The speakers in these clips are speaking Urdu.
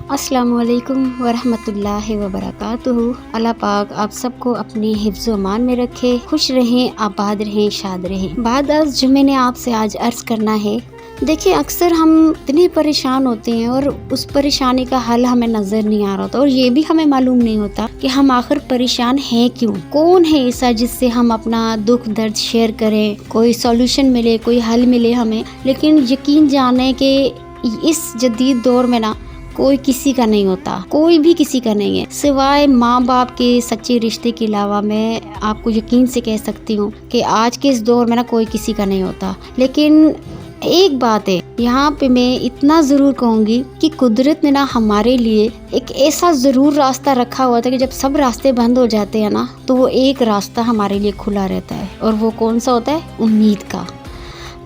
السلام علیکم ورحمۃ اللہ وبرکاتہ۔ اللہ پاک آپ سب کو اپنے حفظ و امان میں رکھے، خوش رہیں، آباد رہیں، شاد رہیں۔ بعد از جو میں نے آپ سے آج عرض کرنا ہے، دیکھیں اکثر ہم اتنے پریشان ہوتے ہیں اور اس پریشانی کا حل ہمیں نظر نہیں آ رہا ہوتا، اور یہ بھی ہمیں معلوم نہیں ہوتا کہ ہم آخر پریشان ہیں کیوں، کون ہے ایسا جس سے ہم اپنا دکھ درد شیئر کریں، کوئی سولوشن ملے، کوئی حل ملے ہمیں۔ لیکن یقین جانیں کہ اس جدید دور میں کوئی کسی کا نہیں ہوتا، کوئی بھی کسی کا نہیں ہے سوائے ماں باپ کے سچے رشتے کے علاوہ۔ میں آپ کو یقین سے کہہ سکتی ہوں کہ آج کے اس دور میں کوئی کسی کا نہیں ہوتا۔ لیکن ایک بات ہے، یہاں پہ میں اتنا ضرور کہوں گی کہ قدرت نے ہمارے لیے ایک ایسا ضرور راستہ رکھا ہوا تھا کہ جب سب راستے بند ہو جاتے ہیں تو وہ ایک راستہ ہمارے لیے کھلا رہتا ہے، اور وہ کون سا ہوتا ہے؟ امید کا۔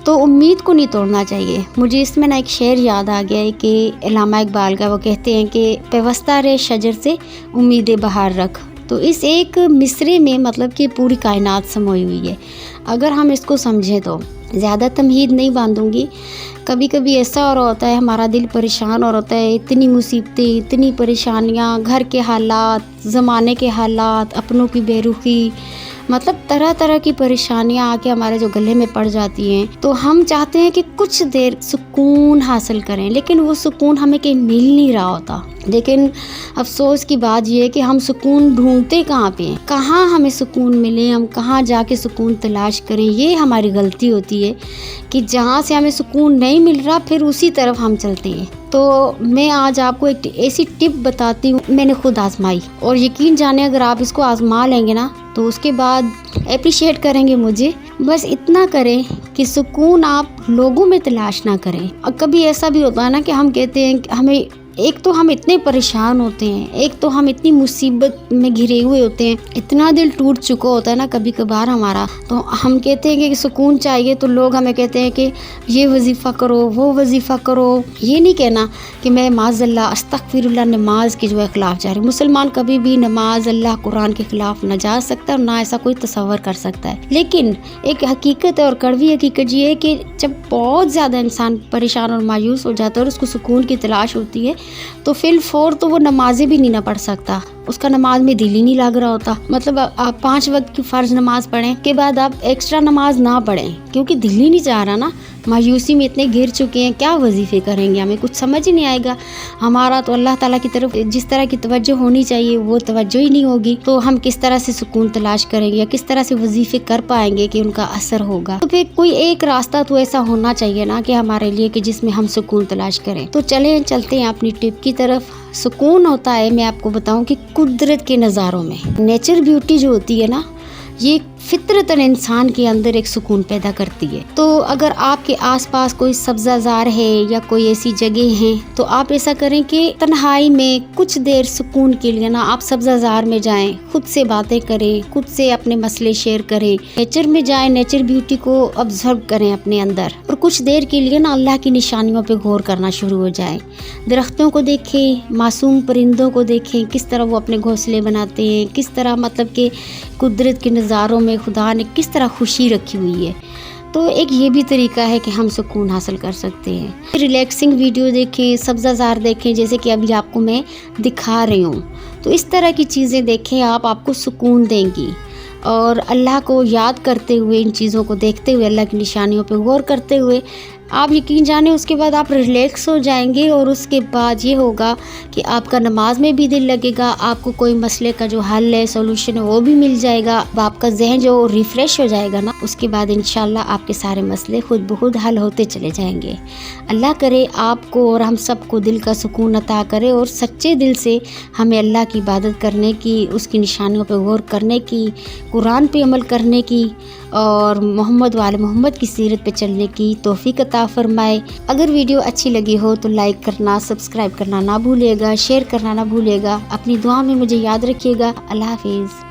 تو امید کو نہیں توڑنا چاہیے۔ مجھے اس میں ایک شعر یاد آ گیا ہے کہ علامہ اقبال کا، وہ کہتے ہیں کہ پیوستہ رہ شجر سے امید بہار رکھ۔ تو اس ایک مصرے میں مطلب کہ پوری کائنات سموئی ہوئی ہے۔ اگر ہم اس کو سمجھیں تو زیادہ تمہید نہیں باندھوں گی۔ کبھی کبھی ایسا اور ہوتا ہے، ہمارا دل پریشان اور ہوتا ہے، اتنی مصیبتیں، اتنی پریشانیاں، گھر کے حالات، زمانے کے حالات، اپنوں کی بے رخی، مطلب طرح طرح کی پریشانیاں آ کے ہمارے جو گلے میں پڑ جاتی ہیں، تو ہم چاہتے ہیں کہ کچھ دیر سکون حاصل کریں، لیکن وہ سکون ہمیں کہیں مل نہیں رہا ہوتا۔ لیکن افسوس کی بات یہ ہے کہ ہم سکون ڈھونڈتے کہاں پہ ہیں، کہاں ہمیں سکون ملے، ہم کہاں جا کے سکون تلاش کریں۔ یہ ہماری غلطی ہوتی ہے کہ جہاں سے ہمیں سکون نہیں مل رہا پھر اسی طرف ہم چلتے ہیں۔ تو میں آج آپ کو ایک ایسی ٹپ بتاتی ہوں، میں نے خود آزمائی، اور یقین جانے اگر آپ اس کو آزما لیں گے تو اس کے بعد اپریشیٹ کریں گے مجھے۔ بس اتنا کریں کہ سکون آپ لوگوں میں تلاش نہ کریں۔ اور کبھی ایسا بھی ہوتا ہے کہ ہم کہتے ہیں کہ ایک تو ہم اتنے پریشان ہوتے ہیں، ایک تو ہم اتنی مصیبت میں گھرے ہوئے ہوتے ہیں، اتنا دل ٹوٹ چکا ہوتا ہے کبھی کبھار ہمارا، تو ہم کہتے ہیں کہ سکون چاہیے، تو لوگ ہمیں کہتے ہیں کہ یہ وظیفہ کرو، وہ وظیفہ کرو۔ یہ نہیں کہنا کہ میں معاذ اللہ استغفر اللہ نماز کے جو خلاف جا رہی ہوں۔ مسلمان کبھی بھی نماز، اللہ، قرآن کے خلاف نہ جا سکتا، اور نہ ایسا کوئی تصور کر سکتا ہے۔ لیکن ایک حقیقت ہے، اور کڑوی حقیقت یہ ہے کہ جب بہت زیادہ انسان پریشان اور مایوس ہو جاتا ہے اور اس کو سکون کی تلاش ہوتی ہے، تو فی الفور تو وہ نمازیں بھی نہیں پڑھ سکتا، اس کا نماز میں دل ہی نہیں لگ رہا ہوتا۔ مطلب آپ 5 وقت کی فرض نماز پڑھیں کے بعد آپ ایکسٹرا نماز نہ پڑھیں، کیونکہ دل ہی نہیں چاہ رہا مایوسی میں اتنے گر چکے ہیں، کیا وظیفے کریں گے، ہمیں کچھ سمجھ ہی نہیں آئے گا۔ ہمارا تو اللہ تعالیٰ کی طرف جس طرح کی توجہ ہونی چاہیے وہ توجہ ہی نہیں ہوگی، تو ہم کس طرح سے سکون تلاش کریں گے، یا کس طرح سے وظیفے کر پائیں گے کہ ان کا اثر ہوگا۔ تو پھر کوئی ایک راستہ تو ایسا ہونا چاہیے کہ ہمارے لیے کہ جس میں ہم سکون تلاش کریں۔ تو چلتے ہیں اپنی ٹپ کی طرف۔ سکون ہوتا ہے، میں آپ کو بتاؤں کہ قدرت کے نظاروں میں، نیچر بیوٹی جو ہوتی ہے یہ فطرتاً انسان کے اندر ایک سکون پیدا کرتی ہے۔ تو اگر آپ کے آس پاس کوئی سبزہ زار ہے یا کوئی ایسی جگہ ہے، تو آپ ایسا کریں کہ تنہائی میں کچھ دیر سکون کے لیے آپ سبزہ زار میں جائیں، خود سے باتیں کریں، خود سے اپنے مسئلے شیئر کریں، نیچر میں جائیں، نیچر بیوٹی کو آبزرو کریں اپنے اندر، اور کچھ دیر کے لیے اللہ کی نشانیوں پہ غور کرنا شروع ہو جائیں۔ درختوں کو دیکھیں، معصوم پرندوں کو دیکھیں، کس طرح وہ اپنے گھونسلے بناتے ہیں، کس طرح مطلب کہ قدرت کے نظاروں میں خدا نے کس طرح خوشی رکھی ہوئی ہے۔ تو ایک یہ بھی طریقہ ہے کہ ہم سکون حاصل کر سکتے ہیں۔ ریلیکسنگ ویڈیو دیکھیں، سبزہ زار دیکھیں، جیسے کہ ابھی آپ کو میں دکھا رہی ہوں، تو اس طرح کی چیزیں دیکھیں، آپ کو سکون دیں گی۔ اور اللہ کو یاد کرتے ہوئے، ان چیزوں کو دیکھتے ہوئے، اللہ کی نشانیوں پہ غور کرتے ہوئے آپ یقین جانیں اس کے بعد آپ ریلیکس ہو جائیں گے، اور اس کے بعد یہ ہوگا کہ آپ کا نماز میں بھی دل لگے گا، آپ کو کوئی مسئلے کا جو حل ہے، سولوشن ہے، وہ بھی مل جائے گا، آپ کا ذہن جو ریفریش ہو جائے گا اس کے بعد انشاءاللہ آپ کے سارے مسئلے خود بخود حل ہوتے چلے جائیں گے۔ اللہ کرے آپ کو اور ہم سب کو دل کا سکون عطا کرے، اور سچے دل سے ہمیں اللہ کی عبادت کرنے کی، اس کی نشانیوں پہ غور کرنے کی، قرآن پہ عمل کرنے کی، اور محمد وآل محمد کی سیرت پہ چلنے کی توفیق عطا فرمائے۔ اگر ویڈیو اچھی لگی ہو تو لائک کرنا، سبسکرائب کرنا نہ بھولیے گا، شیئر کرنا نہ بھولیے گا، اپنی دعا میں مجھے یاد رکھیے گا۔ اللہ حافظ۔